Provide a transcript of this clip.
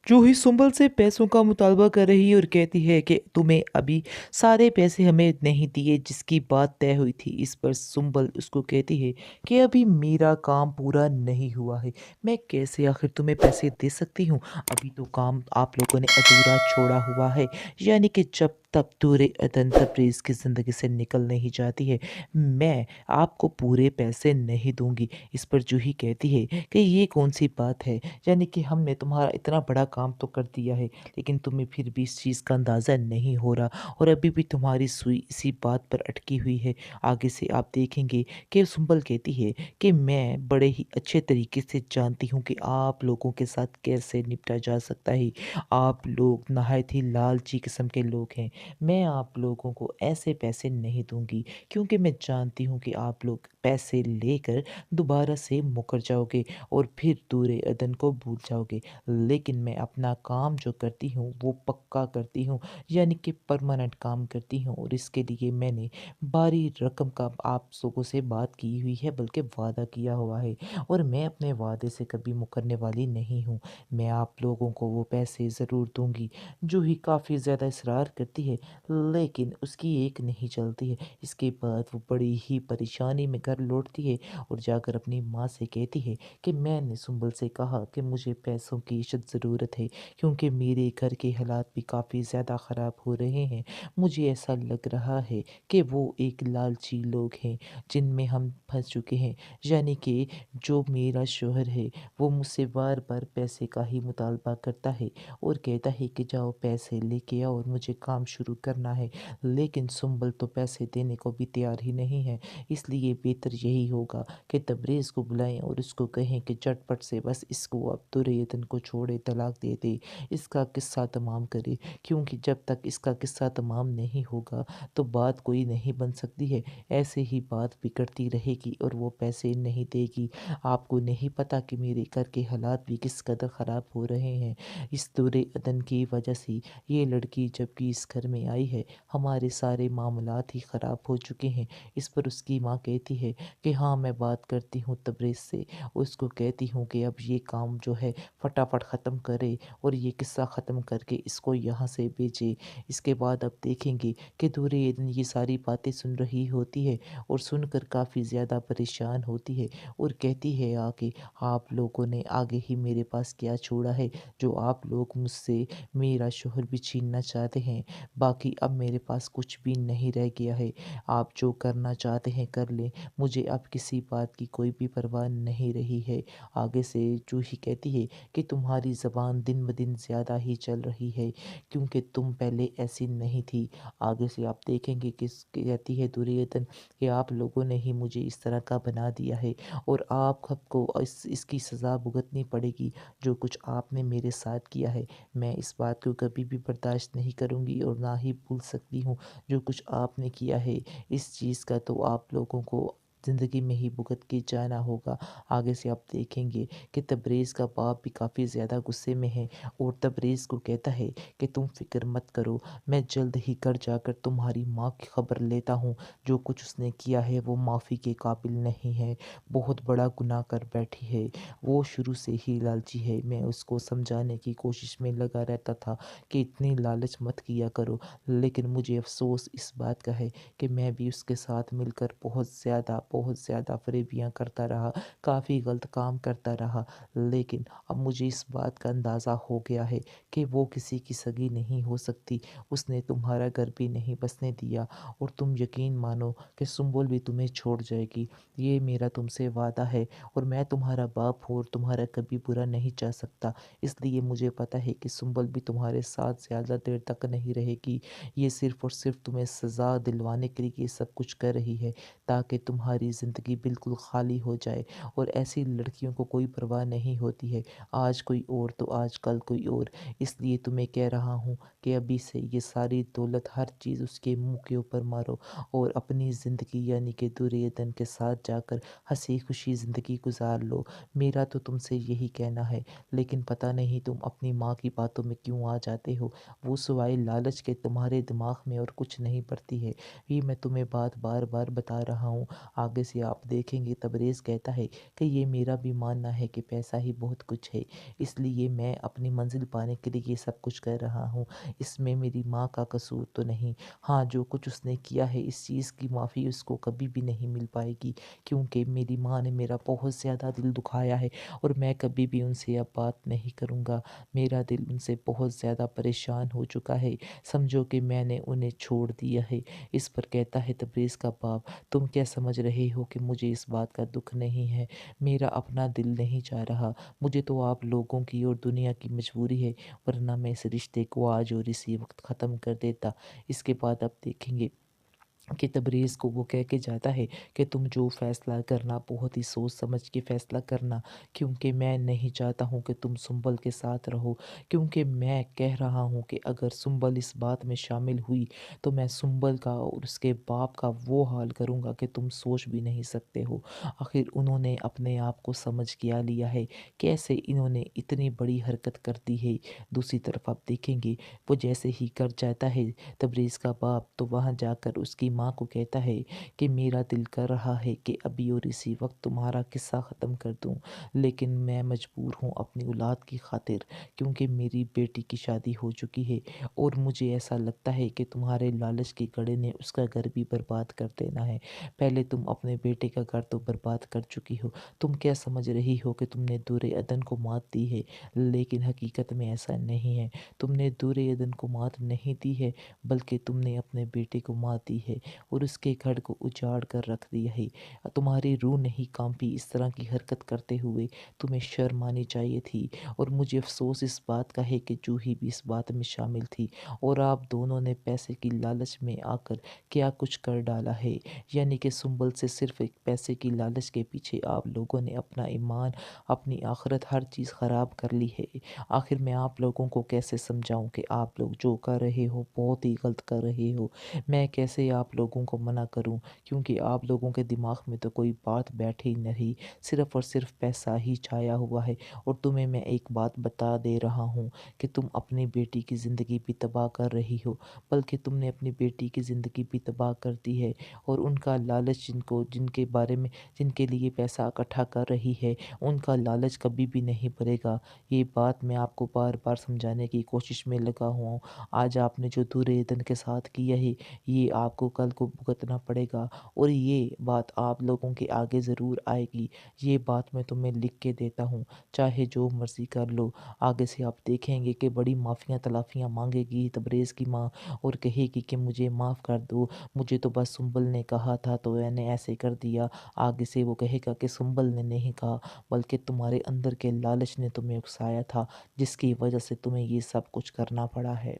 जो ही सुंबल से पैसों का मुतालबा कर रही है और कहती है कि तुम्हें अभी सारे पैसे हमें नहीं दिए जिसकी बात तय हुई थी। इस पर सुंबल उसको कहती है कि अभी मेरा काम पूरा नहीं हुआ है, मैं कैसे आखिर तुम्हें पैसे दे सकती हूँ। अभी तो काम आप लोगों ने अधूरा छोड़ा हुआ है, यानी कि जब तक दूर अदन तबरेज़ की ज़िंदगी से निकल नहीं जाती है, मैं आपको पूरे पैसे नहीं दूंगी। इस पर जूही कहती है कि ये कौन सी बात है, यानी कि हमने तुम्हारा इतना बड़ा काम तो कर दिया है, लेकिन तुम्हें फिर भी इस चीज़ का अंदाज़ा नहीं हो रहा और अभी भी तुम्हारी सुई इसी बात पर अटकी हुई है। आगे से आप देखेंगे कि सुंबल कहती है कि मैं बड़े ही अच्छे तरीके से जानती हूँ कि आप लोगों के साथ कैसे निपटा जा सकता है। आप लोग नहायत ही लालची किस्म के लोग हैं। मैं आप लोगों को ऐसे पैसे नहीं दूंगी, क्योंकि मैं जानती हूँ कि आप लोग पैसे लेकर दोबारा से मुकर जाओगे और फिर दूरे अदन को भूल जाओगे। लेकिन मैं अपना काम जो करती हूँ वो पक्का करती हूँ, यानी कि परमानेंट काम करती हूँ, और इसके लिए मैंने भारी रकम का आप लोगों से बात की हुई है, बल्कि वादा किया हुआ है, और मैं अपने वादे से कभी मुकरने वाली नहीं हूँ। मैं आप लोगों को वो पैसे ज़रूर दूंगी। जूही काफ़ी ज़्यादा इसरार करती है, लेकिन उसकी एक नहीं चलती है। इसके बाद वो बड़ी ही परेशानी में घर लौटती है और जाकर अपनी माँ से कहती है कि मैंने सुंबल से कहा कि मुझे पैसों की ज़रूरत है, क्योंकि मेरे घर के हालात भी काफ़ी ज़्यादा ख़राब हो रहे हैं। मुझे ऐसा लग रहा है कि वो एक लालची लोग हैं जिनमें हम फंस चुके हैं, यानी कि जो मेरा शोहर है वो मुझसे बार बार पैसे का ही मुतालबा करता है और कहता है कि जाओ पैसे लेके आओ और मुझे काम शुरू करना है, लेकिन सुंबल तो पैसे देने को भी तैयार ही नहीं है। इसलिए बेहतर यही होगा कि तबरेज़ को बुलाएं और उसको कहें कि झटपट से बस इसको अब तुरैयतन को छोड़े, तलाक दे दे, इसका किस्सा तमाम करे, क्योंकि जब तक इसका किस्सा तमाम नहीं होगा तो बात कोई नहीं बन सकती है। ऐसे ही बात बिगड़ती रहेगी और वो पैसे नहीं देगी। आपको नहीं पता कि मेरे घर के हालात भी किस कदर ख़राब हो रहे हैं। इस तुरैयतन की वजह से ये लड़की जब की इस घर में आई है, हमारे सारे मामलात ही ख़राब हो चुके हैं। इस पर उसकी माँ कहती है कि हाँ, मैं बात करती हूँ तबरेज़ से, उसको कहती हूँ कि अब ये काम जो है फटाफट ख़त्म करे और ये किस्सा ख़त्म करके इसको यहाँ से भेजे। इसके बाद अब देखेंगे कि दूरे ये दिन ये सारी बातें सुन रही होती है और सुनकर काफ़ी ज़्यादा परेशान होती है और कहती है आगे, आप लोगों ने आगे ही मेरे पास क्या छोड़ा है जो आप लोग मुझसे मेरा शोहर भी छीनना चाहते हैं। बाकी अब मेरे पास कुछ भी नहीं रह गया है। आप जो करना चाहते हैं कर लें, मुझे अब किसी बात की कोई भी परवाह नहीं रही है। आगे से जूही कहती है कि तुम्हारी ज़बान दिन ब दिन ज़्यादा ही चल रही है, क्योंकि तुम पहले ऐसी नहीं थी। आगे से आप देखेंगे कि कहती है दुर्योधन कि आप लोगों ने ही मुझे इस तरह का बना दिया है और आप सबको इसकी सज़ा भुगतनी पड़ेगी जो कुछ आपने मेरे साथ किया है। मैं इस बात को कभी भी बर्दाश्त नहीं करूँगी और ना ही भूल सकती हूँ जो कुछ आपने किया है। इस चीज़ का तो आप लोगों को ज़िंदगी में ही भुगत के जाना होगा। आगे से आप देखेंगे कि तबरेज़ का बाप भी काफ़ी ज़्यादा गुस्से में है और तबरेज़ को कहता है कि तुम फ़िक्र मत करो, मैं जल्द ही घर जाकर तुम्हारी माँ की खबर लेता हूँ। जो कुछ उसने किया है वो माफ़ी के काबिल नहीं है, बहुत बड़ा गुनाह कर बैठी है। वो शुरू से ही लालची है। मैं उसको समझाने की कोशिश में लगा रहता था कि इतनी लालच मत किया करो, लेकिन मुझे अफ़सोस इस बात का है कि मैं भी उसके साथ मिलकर बहुत ज़्यादा फ़रेबियाँ करता रहा, काफ़ी गलत काम करता रहा। लेकिन अब मुझे इस बात का अंदाज़ा हो गया है कि वो किसी की सगी नहीं हो सकती। उसने तुम्हारा घर भी नहीं बसने दिया और तुम यकीन मानो कि सुंबल भी तुम्हें छोड़ जाएगी। ये मेरा तुमसे वादा है और मैं तुम्हारा बाप हूँ और तुम्हारा कभी बुरा नहीं चाह सकता। इसलिए मुझे पता है कि सुंबल भी तुम्हारे साथ ज़्यादा देर तक नहीं रहेगी। ये सिर्फ़ और सिर्फ़ तुम्हें सज़ा दिलवाने के लिए ये सब कुछ कर रही है, ताकि तुम्हारी ज़िंदगी बिल्कुल खाली हो जाए। और ऐसी लड़कियों को कोई परवाह नहीं होती है, आज कोई और तो आज कल कोई और। इसलिए तुम्हें कह रहा हूँ कि अभी से ये सारी दौलत हर चीज़ उसके मुँह के ऊपर मारो और अपनी ज़िंदगी यानी कि दुर्योधन के साथ जाकर हँसी खुशी ज़िंदगी गुजार लो। मेरा तो तुमसे यही कहना है, लेकिन पता नहीं तुम अपनी माँ की बातों में क्यों आ जाते हो। वो सिवाय लालच के तुम्हारे दिमाग में और कुछ नहीं पड़ती है। ये मैं तुम्हें बात बार बार बता रहा हूँ। آگے سے آپ دیکھیں گے تبریز کہتا ہے کہ یہ میرا بھی ماننا ہے کہ پیسہ ہی بہت کچھ ہے، اس لیے میں اپنی منزل پانے کے لیے یہ سب کچھ کر رہا ہوں، اس میں میری ماں کا قصور تو نہیں۔ ہاں، جو کچھ اس نے کیا ہے اس چیز کی معافی اس کو کبھی بھی نہیں مل پائے گی، کیونکہ میری ماں نے میرا بہت زیادہ دل دکھایا ہے اور میں کبھی بھی ان سے اب بات نہیں کروں گا۔ میرا دل ان سے بہت زیادہ پریشان ہو چکا ہے، سمجھو کہ میں نے انہیں چھوڑ دیا ہے۔ اس پر کہتا ہے تبریز کا باپ، تم کیا سمجھ رہے ہو کہ مجھے اس بات کا دکھ نہیں ہے؟ میرا اپنا دل نہیں چاہ رہا، مجھے تو آپ لوگوں کی اور دنیا کی مجبوری ہے، ورنہ میں اس رشتے کو آج اور اسی وقت ختم کر دیتا۔ اس کے بعد آپ دیکھیں گے کہ تبریز کو وہ کہہ کے جاتا ہے کہ تم جو فیصلہ کرنا بہت ہی سوچ سمجھ کے فیصلہ کرنا، کیونکہ میں نہیں چاہتا ہوں کہ تم سنبل کے ساتھ رہو، کیونکہ میں کہہ رہا ہوں کہ اگر سنبل اس بات میں شامل ہوئی تو میں سنبل کا اور اس کے باپ کا وہ حال کروں گا کہ تم سوچ بھی نہیں سکتے ہو۔ آخر انہوں نے اپنے آپ کو سمجھ کیا لیا ہے، کیسے انہوں نے اتنی بڑی حرکت کر دی ہے۔ دوسری طرف آپ دیکھیں گے وہ جیسے ہی کر جاتا ہے تبریز کا باپ، تو وہاں جا کر اس کی ماں کو کہتا ہے کہ میرا دل کر رہا ہے کہ ابھی اور اسی وقت تمہارا قصہ ختم کر دوں، لیکن میں مجبور ہوں اپنی اولاد کی خاطر، کیونکہ میری بیٹی کی شادی ہو چکی ہے اور مجھے ایسا لگتا ہے کہ تمہارے لالچ کے گڑھے نے اس کا گھر بھی برباد کر دینا ہے۔ پہلے تم اپنے بیٹے کا گھر تو برباد کر چکی ہو، تم کیا سمجھ رہی ہو کہ تم نے دور عدن کو مات دی ہے، لیکن حقیقت میں ایسا نہیں ہے۔ تم نے دور عدن کو مات نہیں دی ہے، بلکہ تم نے اپنے بیٹے کو مات دی ہے اور اس کے گھر کو اجاڑ کر رکھ دیا ہے۔ تمہاری روح نہیں کانپی اس طرح کی حرکت کرتے ہوئے، تمہیں شرم آنی چاہیے تھی، اور مجھے افسوس اس بات کا ہے کہ جوہی بھی اس بات میں شامل تھی، اور آپ دونوں نے پیسے کی لالچ میں آ کر کیا کچھ کر ڈالا ہے، یعنی کہ سنبل سے صرف ایک پیسے کی لالچ کے پیچھے آپ لوگوں نے اپنا ایمان، اپنی آخرت، ہر چیز خراب کر لی ہے۔ آخر میں آپ لوگوں کو کیسے سمجھاؤں کہ آپ لوگ جو کر رہے ہو بہت ہی غلط کر رہے ہو؟ میں کیسے آپ لوگوں کو منع کروں، کیونکہ آپ لوگوں کے دماغ میں تو کوئی بات بیٹھی نہیں، صرف اور صرف پیسہ ہی چھایا ہوا ہے۔ اور تمہیں میں ایک بات بتا دے رہا ہوں کہ تم اپنی بیٹی کی زندگی بھی تباہ کر رہی ہو، بلکہ تم نے اپنی بیٹی کی زندگی بھی تباہ کر دی ہے، اور ان کا لالچ جن کے بارے میں جن کے لیے پیسہ اکٹھا کر رہی ہے، ان کا لالچ کبھی بھی نہیں بھرے گا۔ یہ بات میں آپ کو بار بار سمجھانے کی کوشش میں لگا ہوا ہوں۔ آج آپ نے جو دور عدن کے ساتھ کیا ہے، یہ آپ کو کل کو بھگتنا پڑے گا، اور یہ بات آپ لوگوں کے آگے ضرور آئے گی۔ یہ بات میں تمہیں لکھ کے دیتا ہوں، چاہے جو مرضی کر لو۔ آگے سے آپ دیکھیں گے کہ بڑی معافیاں تلافیاں مانگے گی تبریز کی ماں، اور کہے گی کہ مجھے معاف کر دو، مجھے تو بس سنبل نے کہا تھا تو میں نے ایسے کر دیا۔ آگے سے وہ کہے گا کہ سنبل نے نہیں کہا، بلکہ تمہارے اندر کے لالچ نے تمہیں اکسایا تھا، جس کی وجہ سے تمہیں یہ سب کچھ کرنا پڑا ہے۔